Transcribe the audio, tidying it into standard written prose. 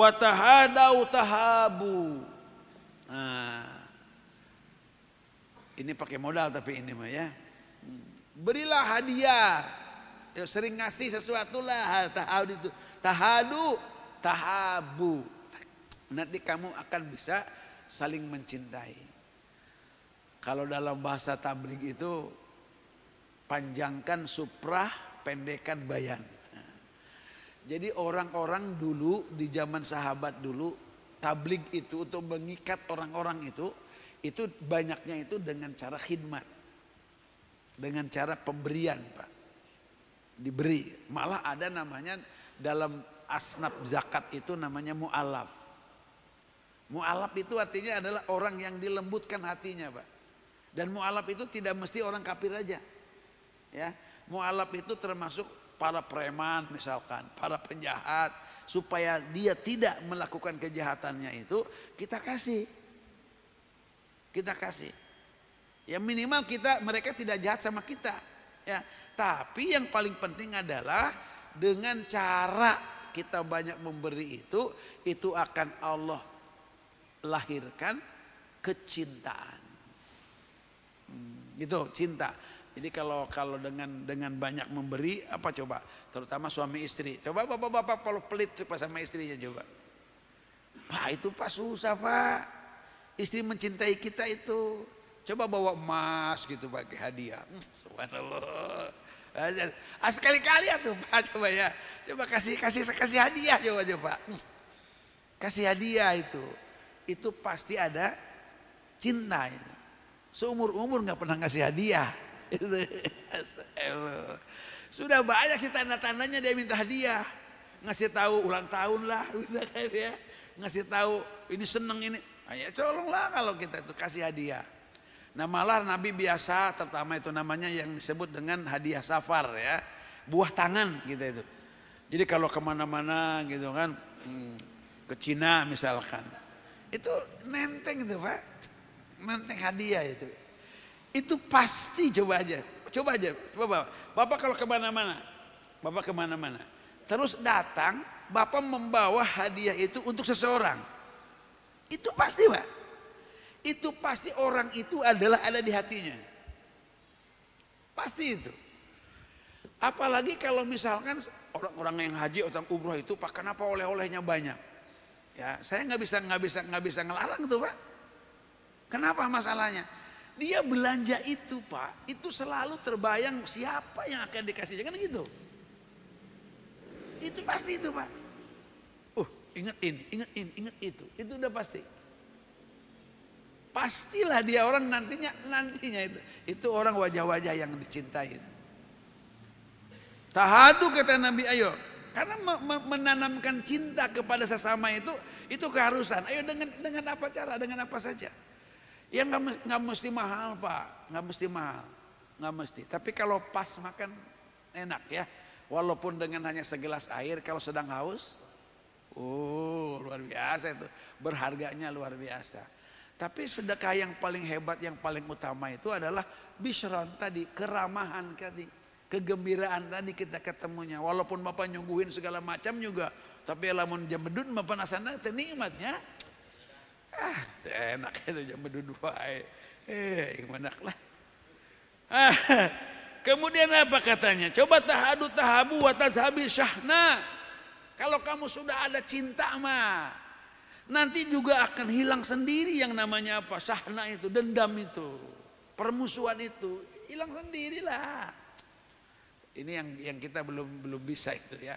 wa tahadau tahabu. Nah, ini pakai modal tapi ini mah ya. Berilah hadiah. Ya, sering ngasih sesuatu lah. Tahadu tahabu. Nanti kamu akan bisa saling mencintai. Kalau dalam bahasa tabligh itu panjangkan suprah, pendekkan bayan. Jadi orang-orang dulu di zaman sahabat dulu tabligh itu untuk mengikat orang-orang itu banyaknya itu dengan cara khidmat. Dengan cara pemberian, Pak. Diberi. Malah ada namanya dalam asnaf zakat itu namanya mu'alaf. Mu'alaf itu artinya adalah orang yang dilembutkan hatinya, Pak. Dan mu'alaf itu tidak mesti orang kafir aja. Ya, mu'alaf itu termasuk para preman misalkan, para penjahat, supaya dia tidak melakukan kejahatannya itu kita kasih. Kita kasih. Ya minimal mereka tidak jahat sama kita. Ya, tapi yang paling penting adalah dengan cara kita banyak memberi itu akan Allah lahirkan kecintaan. Gitu, cinta. Jadi kalau dengan banyak memberi apa coba, terutama suami istri. Coba bapak-bapak kalau pelit sama istrinya coba. Pak itu Pak susah Pak. Istri mencintai kita itu. Coba bawa emas gitu pakai hadiah. Subhanallah. Sekali-kali tuh Pak coba ya. Coba kasih hadiah coba. Kasih hadiah itu. Itu pasti ada cinta. Seumur-umur nggak pernah ngasih hadiah. Sudah banyak sih tanda-tandanya dia minta hadiah. Ngasih tahu ulang tahun lah, ya. Ngasih tahu ini seneng ini. Ya tolonglah kalau kita itu kasih hadiah. Nah malah Nabi biasa terutama itu namanya yang disebut dengan hadiah safar ya. Buah tangan gitu itu. Jadi kalau kemana-mana gitu kan, ke Cina misalkan. Itu nenteng itu Pak. Nenteng hadiah itu. Itu pasti coba aja. Bapak kalau kemana-mana, terus datang, Bapak membawa hadiah itu untuk seseorang. Itu pasti Pak. Itu pasti orang itu ada di hatinya. Pasti itu. Apalagi kalau misalkan orang-orang yang haji atau umroh itu Pak, kenapa oleh-olehnya banyak? Ya, saya nggak bisa ngelarang tuh Pak. Kenapa masalahnya? Dia belanja itu Pak, itu selalu terbayang siapa yang akan dikasih, kan gitu. Itu pasti itu Pak. Ingat ini, ingat itu udah pasti. Pastilah dia orang nantinya itu orang wajah-wajah yang dicintai. Tahadu kata Nabi, ayo, karena menanamkan cinta kepada sesama itu keharusan. Ayo dengan apa cara, dengan apa saja. Ya nggak mesti mahal Pak, nggak mesti. Tapi kalau pas makan enak ya, walaupun dengan hanya segelas air kalau sedang haus, luar biasa itu, berharganya luar biasa. Tapi sedekah yang paling hebat, yang paling utama itu adalah bisyron tadi, keramahan tadi, kegembiraan tadi kita ketemunya. Walaupun Bapak nyungguhin segala macam juga, tapi lamun jambedun Bapak nasana nikmatnya. Enak itu jam berdua. Gimana lah. Kemudian apa katanya? Coba tahadu tahabu wa tazhabi syahna. Kalau kamu sudah ada cinta mah, nanti juga akan hilang sendiri yang namanya apa? Syahna itu, dendam itu, permusuhan itu, hilang sendirilah. Ini yang kita belum bisa itu ya.